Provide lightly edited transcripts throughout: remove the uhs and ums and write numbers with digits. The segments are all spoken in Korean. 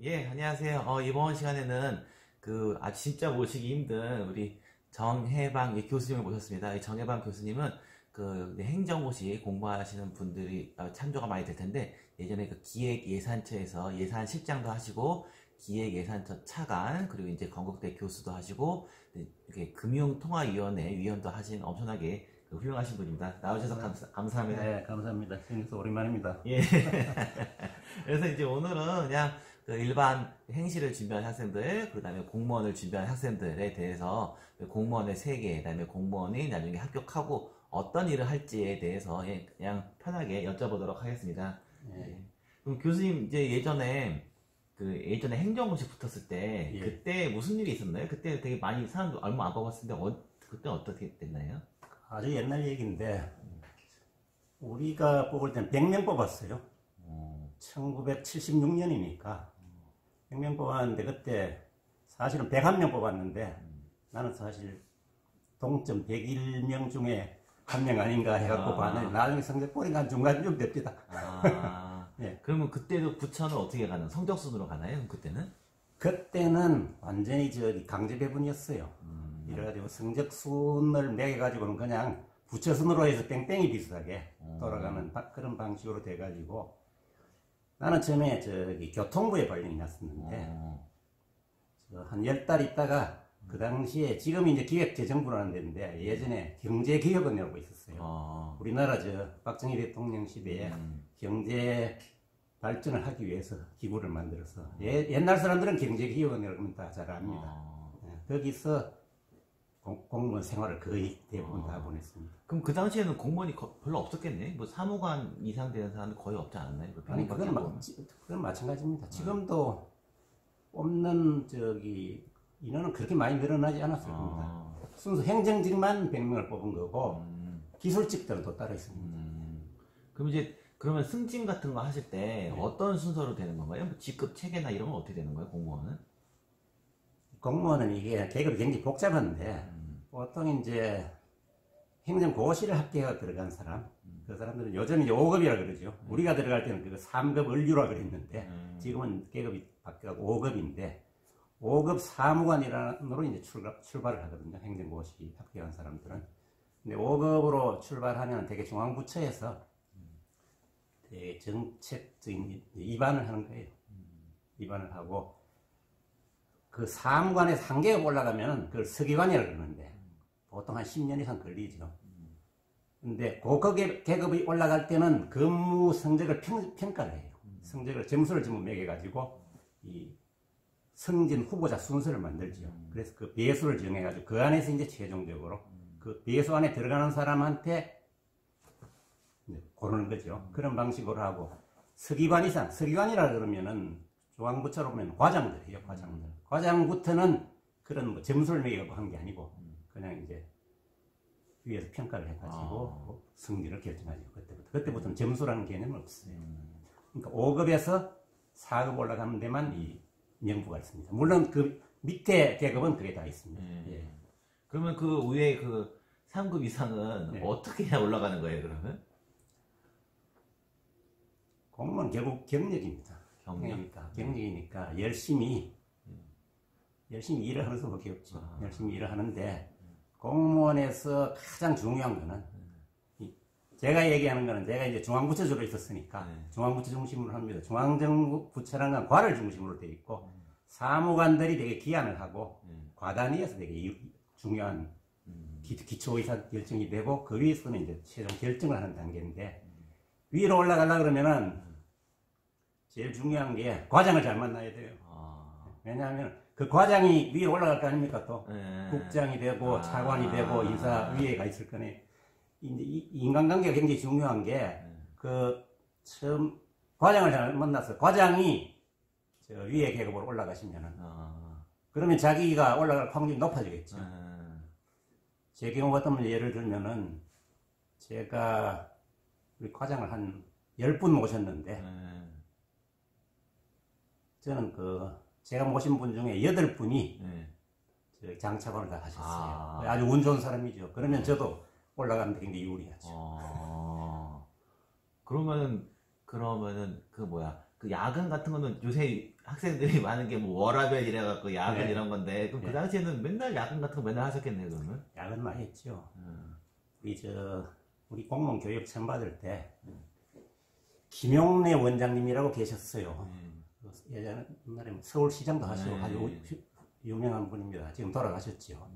예, 안녕하세요. 이번 시간에는 진짜 모시기 힘든 우리 정혜방 교수님을 모셨습니다. 이 정혜방 교수님은 행정고시 공부하시는 분들이 참조가 많이 될 텐데, 예전에 기획예산처에서 예산실장도 하시고, 기획예산처 차관, 그리고 이제 건국대 교수도 하시고, 이렇게 금융통화위원회 위원도 하신 엄청나게 훌륭하신 분입니다. 나오셔서 감사합니다. 네, 감사합니다. 생겨서 오랜만입니다. 예. 그래서 이제 오늘은 그냥 일반 행시를 준비한 학생들, 그 다음에 공무원을 준비한 학생들에 대해서 공무원의 세계, 그 다음에 공무원이 나중에 합격하고 어떤 일을 할지에 대해서 그냥 편하게 여쭤보도록 하겠습니다. 예. 그럼 교수님 이제 예전에 행정고시 붙었을 때 예. 그때 무슨 일이 있었나요? 그때 되게 많이 사람도 얼마 안 뽑았을 때 그때 어떻게 됐나요? 아주 옛날 얘기인데, 우리가 뽑을 때는 100명 뽑았어요. 1976년이니까. 100명 뽑았는데, 그때 사실은 101명 뽑았는데, 나는 사실 동점 101명 중에 한 명 아닌가 해갖고 봤는데, 나중에 성적 보니까 한 중간쯤 됩니다. 네. 그러면 그때도 부천은 어떻게 가나요? 성적순으로 가나요? 그때는? 그때는 완전히 강제 배분이었어요. 이래가지고 성적순을 매겨가지고는 그냥 부처순으로 해서 땡땡이 비슷하게 돌아가는 그런 방식으로 돼가지고, 나는 처음에 교통부에 발령이 났었는데, 한 10달 있다가, 그 당시에, 지금 이제 기획재정부라는 데인데, 예전에 경제개혁원이라고 있었어요. 우리나라 박정희 대통령 시대에 경제 발전을 하기 위해서 기구를 만들어서, 옛날 사람들은 경제개혁원이라고 하면 다 잘 압니다. 거기서 공무원 생활을 거의 대부분 다 보냈습니다. 그럼 그 당시에는 공무원이 별로 없었겠네? 뭐 사무관 이상 되는 사람은 거의 없지 않았나요? 아니, 그건 마찬가지입니다. 지금도 뽑는 인원은 그렇게 많이 늘어나지 않았을 겁니다. 순수 행정직만 100명을 뽑은 거고, 기술직들은 또 따로 있습니다. 그러면 승진 같은 거 하실 때 어떤 순서로 되는 건가요? 뭐 직급 체계나 이런 건 어떻게 되는 거예요, 공무원은? 공무원은 이게 계급이 굉장히 복잡한데, 보통 이제 행정고시를 합격하고 들어간 사람, 그 사람들은 요즘 이제 5급이라 그러죠. 우리가 들어갈 때는 그거 3급 을류라 그랬는데, 지금은 계급이 바뀌어서 5급인데, 5급 사무관이란으로 이제 출발을 하거든요. 행정고시 합격한 사람들은. 근데 5급으로 출발하면 되게 중앙부처에서 되게 정책적인 입안을 하는 거예요. 입안을 하고, 그 사무관에서 한 계급 올라가면 그걸 서기관이라고 그러는데, 보통 한 10년 이상 걸리죠. 근데 고급 계급이 올라갈 때는 근무 성적을 평가를 해요. 점수를 전부 매겨가지고, 이 승진 후보자 순서를 만들죠. 그래서 그 배수를 정해가지고, 그 안에서 이제 최종적으로 그 배수 안에 들어가는 사람한테 고르는 거죠. 그런 방식으로 하고, 서기관 이상, 서기관이라 그러면은 중앙부처로 보면 과장들이에요, 과장들. 과장부터는 그런 점수를 매기고 한 게 아니고, 그냥 이제 위에서 평가를 해가지고 승리를 결정하죠. 그때부터는 점수라는 개념은 없어요. 그러니까 5급에서 4급 올라가는 데만 이 명부가 있습니다. 물론 그 밑에 계급은 그게 다 있습니다. 예. 그러면 그 위에 3급 이상은 어떻게 해야 올라가는 거예요, 그러면? 공무원 결국 경력입니다. 경력이니까 열심히 일을 하는 수밖에 없죠. 열심히 일을 하는데, 공무원에서 가장 중요한 거는, 제가 얘기하는 거는 제가 이제 중앙부처 주로 있었으니까, 중앙부처 중심으로 합니다. 중앙정부처라는 건 과를 중심으로 되어 있고, 사무관들이 되게 기한을 하고, 과단위에서 되게 중요한 기초의사 결정이 되고, 그 위에서는 이제 최종 결정을 하는 단계인데, 위로 올라가려고 그러면은, 제일 중요한 게 과장을 잘 만나야 돼요. 왜냐하면 그 과장이 위에 올라갈 거 아닙니까? 또 국장이 되고 차관이 되고 인사위에가 있을 거네. 이제 인간관계가 굉장히 중요한 게 처음 과장을 잘 만나서 과장이 위에 계급으로 올라가시면은 그러면 자기가 올라갈 확률이 높아지겠죠. 제 경우 같으면 예를 들면은 제가 우리 과장을 한 10분 모셨는데 저는 제가 모신 분 중에 8분이 장차관을 다 하셨어요. 아주 운 좋은 사람이죠. 그러면 저도 올라가는 데 굉장히 유리하죠. 그러면은 그 야근 같은 거는 요새 학생들이 많은 게 뭐 워라밸 이래갖고 야근 네. 이런 건데 그럼 네. 그 당시에는 맨날 야근 같은 거 맨날 하셨겠네요 그러면. 야근 많이 했죠. 우리 공무원 교육 처음 받을 때 김용래 원장님이라고 계셨어요. 예전에 서울시장도 하시고 아주 유명한 분입니다. 지금 돌아가셨죠.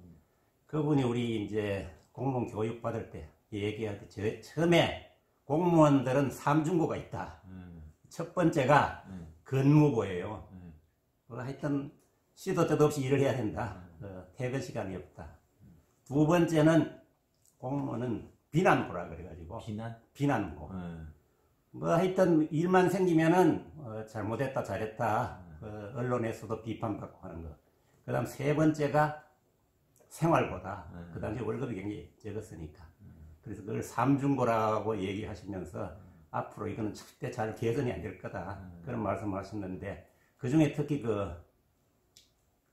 그분이 우리 이제 공무원 교육 받을 때 얘기할 때 처음에 공무원들은 삼중고가 있다. 첫 번째가 근무고예요. 하여튼 시도 때도 없이 일을 해야 된다. 퇴근 시간이 없다. 두 번째는 공무원은 비난고라 그래가지고 비난고. 뭐 하여튼 일만 생기면은 잘못했다 잘했다 언론에서도 비판받고 하는 거. 그 다음 세 번째가 생활고다. 그 당시 월급이 굉장히 적었으니까. 그래서 그걸 삼중고라고 얘기하시면서 앞으로 이거는 절대 잘 개선이 안 될 거다. 그런 말씀을 하셨는데 그 중에 특히 그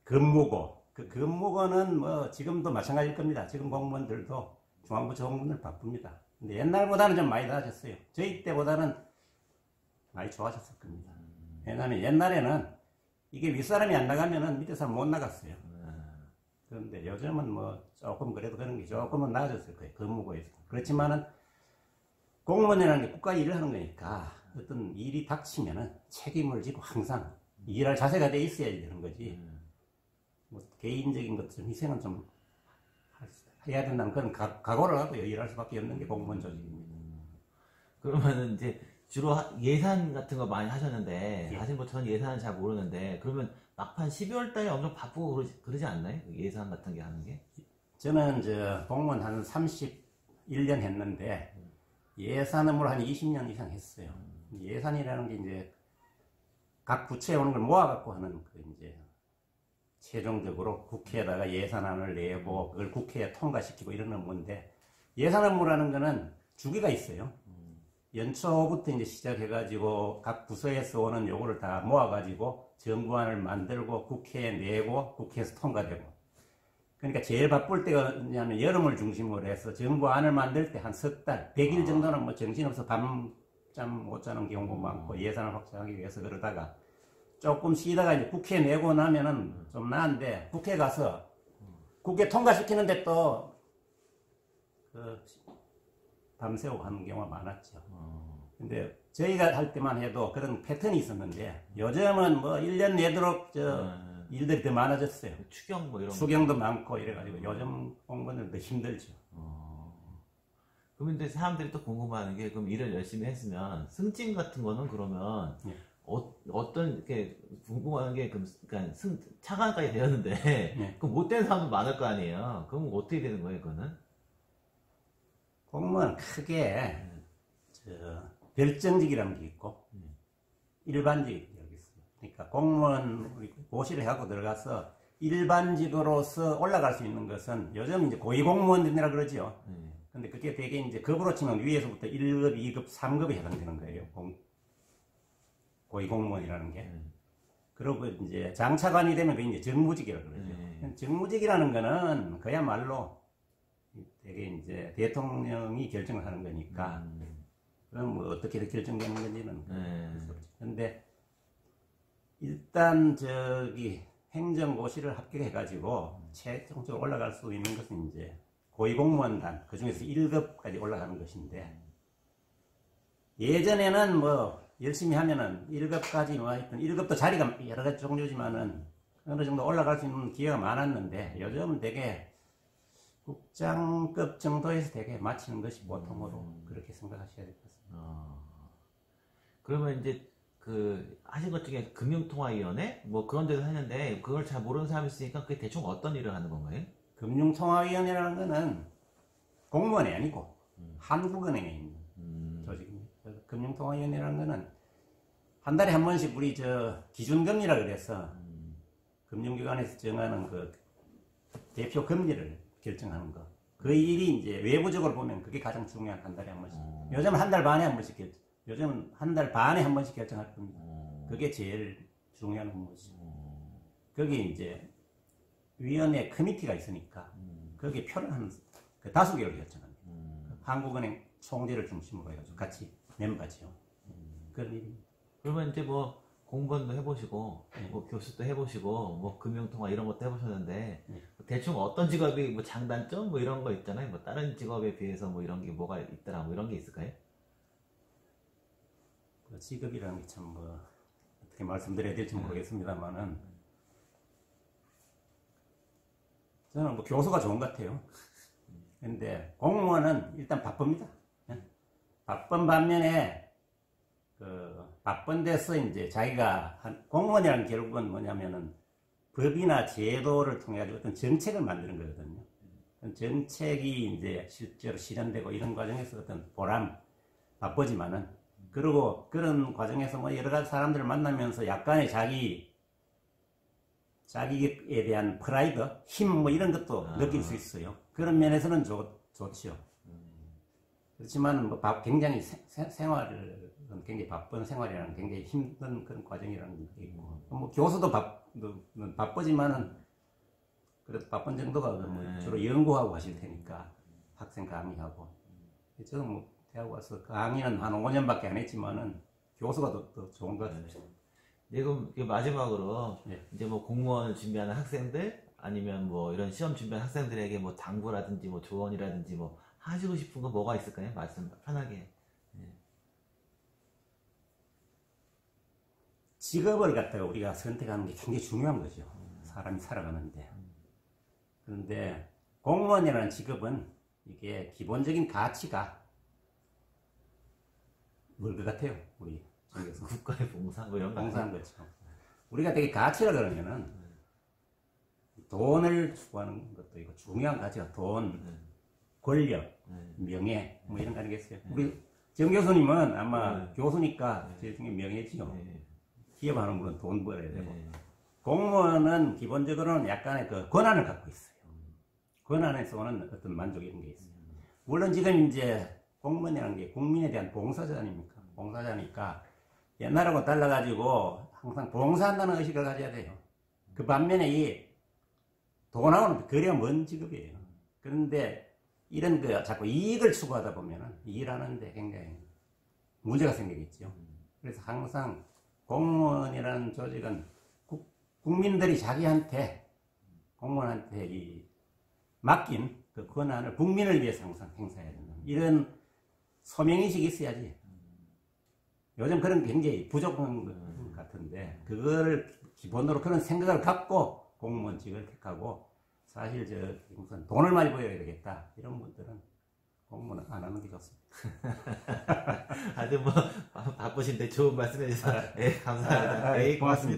근무고. 그 근무고는 뭐 지금도 마찬가지일 겁니다. 지금 공무원들도 중앙부처 공무원들 바쁩니다. 근데 옛날보다는 좀 많이 나아졌어요. 저희 때보다는 많이 좋아졌을 겁니다. 왜냐하면 옛날에는 이게 윗사람이 안 나가면은 밑에 사람 못 나갔어요. 그런데 요즘은 뭐 조금 그래도 그런 게 조금은 나아졌을 거예요. 근무고에서. 그렇지만은 공무원이라는 게 국가 일을 하는 거니까 어떤 일이 닥치면은 책임을 지고 항상 일할 자세가 돼 있어야 되는 거지. 뭐 개인적인 것 좀 희생은 좀 해야 된다는 그런 각오를 하고 일할 수밖에 없는 게 공무원 조직입니다. 그러면은 이제 주로 예산 같은 거 많이 하셨는데 예. 사실 뭐 저는 예산은 잘 모르는데 그러면 막판 12월 달에 엄청 바쁘고 그러지 않나요? 예산 같은 게 하는 게? 저는 공무원 한 31년 했는데 예산 업무를 한 20년 이상 했어요. 예산이라는 게 이제 각 부처에 오는 걸 모아갖고 하는 그 이제 최종적으로 국회에다가 예산안을 내고 그걸 국회에 통과시키고 이런 업무인데 예산 업무라는 거는 주기가 있어요. 연초부터 이제 시작해가지고 각 부서에서 오는 요거를 다 모아가지고 정부안을 만들고 국회에 내고 국회에서 통과되고. 그러니까 제일 바쁠 때가 뭐냐면 여름을 중심으로 해서 정부안을 만들 때 한 석 달, 100일 정도는 뭐 정신없어 밤잠 못 자는 경우가 많고 예산을 확정하기 위해서 그러다가 조금 쉬다가 이제 국회 내고 나면은 좀 나은데 국회 가서 국회 통과시키는데 또 밤새고 하는 경우가 많았죠. 근데 저희가 할 때만 해도 그런 패턴이 있었는데 요즘은 뭐 1년 내도록 일들이 더 많아졌어요. 추경 뭐 이런 추경도 많고 이래가지고 요즘 공무원들도 힘들죠. 그럼 근데 사람들이 또 궁금한 게 그럼 일을 열심히 했으면 승진 같은 거는 그러면 예. 어떤 게 궁금한 게 그러니까 차관까지 되었는데 예. 그럼 못된 사람도 많을 거 아니에요. 그럼 어떻게 되는 거예요, 그거는? 공무원 크게 별정직이라는 게 있고 일반직이 있어요. 그러니까 공무원 우리 고시를 하고 들어가서 일반직으로서 올라갈 수 있는 것은 요즘 이제 고위공무원들이라 그러죠. 근데 그게 되게 이제 급으로 치면 위에서부터 1급, 2급, 3급에 해당되는 거예요. 고위공무원이라는 게. 그리고 이제 장차관이 되면 그게 이제 정무직이라고 그러죠. 정무직이라는 거는 그야말로 되게 이제 대통령이 결정을 하는 거니까. 그럼 뭐 어떻게 결정되는 건지는. 그런데 일단 행정고시를 합격해가지고 최종적으로 올라갈 수 있는 것은 이제 고위공무원단, 그 중에서 1급까지 올라가는 것인데, 예전에는 뭐 열심히 하면은 1급까지 뭐 하여튼 1급도 자리가 여러 가지 종류지만은 어느 정도 올라갈 수 있는 기회가 많았는데 요즘은 되게 국장급 정도에서 되게 마치는 것이 보통으로 그렇게 생각하셔야 될 것 같습니다. 그러면 이제 하신 것 중에 금융통화위원회 뭐 그런 데서 하는데 그걸 잘 모르는 사람이 있으니까 그게 대충 어떤 일을 하는 건가요? 금융통화위원회라는 거는 공무원이 아니고 한국은행에 있는 조직입니다. 금융통화위원회라는 거는 한 달에 한 번씩 우리 기준금리라 그래서 금융기관에서 정하는 그 대표 금리를 결정하는 거. 그 일이 이제 외부적으로 보면 그게 가장 중요한 한 달에 한 번씩. 요즘은 한 달 반에 한 번씩 요즘은 한 달 반에 한 번씩 결정할 겁니다. 그게 제일 중요한 업무죠. 거기 이제 위원회 커미티가 있으니까 거기에 표를 하는 그 다수결을 결정합니다. 한국은행 총재를 중심으로 해가지고 같이 멤버죠. 그런 일입니다. 그러면 이제 뭐 공무원도 해보시고 뭐 교수도 해보시고 뭐 금융통화 이런 것도 해보셨는데 대충 어떤 직업이 뭐 장단점 뭐 이런 거 있잖아요. 뭐 다른 직업에 비해서 뭐 이런 게 뭐가 있더라 뭐 이런 게 있을까요? 그 직업이라는 게 참 뭐 어떻게 말씀드려야 될지 모르겠습니다만은 저는 뭐 교수가 좋은 것 같아요. 근데 공무원은 일단 바쁩니다. 바쁜 반면에 바쁜 데서 이제 자기가 공무원이라는 결국은 뭐냐면은 법이나 제도를 통해 가지고 어떤 정책을 만드는 거거든요. 정책이 이제 실제로 실현되고 이런 과정에서 어떤 보람, 바쁘지만은 그리고 그런 과정에서 뭐 여러 가지 사람들을 만나면서 약간의 자기에 대한 프라이드, 힘 뭐 이런 것도 느낄 수 있어요. 그런 면에서는 좋죠. 그렇지만 뭐 굉장히 생활을 굉장히 바쁜 생활이라는 굉장히 힘든 그런 과정이라는 게 있고 뭐 교수도 바쁘지만은 그래도 바쁜 정도가 뭐 주로 연구하고 하실 테니까 학생 강의하고 저는 뭐 대학 와서 강의는 한 5년밖에 안 했지만은 교수가 더 좋은 것 같아요. 네, 그럼 마지막으로 이제 뭐 공무원 준비하는 학생들 아니면 뭐 이런 시험 준비하는 학생들에게 뭐 당부라든지 뭐 조언이라든지 뭐 하시고 싶은 거 뭐가 있을까요? 말씀 편하게. 직업을 갖다가 우리가 선택하는 게 굉장히 중요한 거죠. 사람이 살아가는데. 그런데 공무원이라는 직업은 이게 기본적인 가치가 뭘 것 같아요? 우리 중에서. 국가의 봉사 뭐 이런 거. 봉사한 거죠. 우리가 되게 가치라 그러면은 돈을 추구하는 것도 있고 중요한 가치가 돈, 권력, 명예 뭐 이런 거 아니겠어요? 우리 정 교수님은 아마 교수니까 제일 중요한 명예지요. 기업하는 분은 돈 벌어야 되고 공무원은 기본적으로는 약간의 그 권한을 갖고 있어요. 권한에서 오는 어떤 만족 이런 게 있어요. 물론 지금 이제 공무원이라는 게 국민에 대한 봉사자 아닙니까? 봉사자니까 옛날하고 달라가지고 항상 봉사한다는 의식을 가져야 돼요. 그 반면에 이 돈하고는 거리가 먼 직업이에요. 그런데 이런 그 자꾸 이익을 추구하다 보면은 일하는데 굉장히 문제가 생기겠죠. 그래서 항상 공무원이라는 조직은 국민들이 자기한테 공무원한테 이 맡긴 그 권한을 국민을 위해서 항상 행사해야 된다. 이런 소명의식이 있어야지. 요즘 그런 게 굉장히 부족한 것 같은데 그걸 기본으로 그런 생각을 갖고 공무원직을 택하고 사실 무슨 돈을 많이 벌어야 되겠다 이런 분들은 공무원 안 하는 게 좋습니다. 하여튼 뭐 바쁘신데 좋은 말씀 해주셔서 감사합니다. 고맙습니다.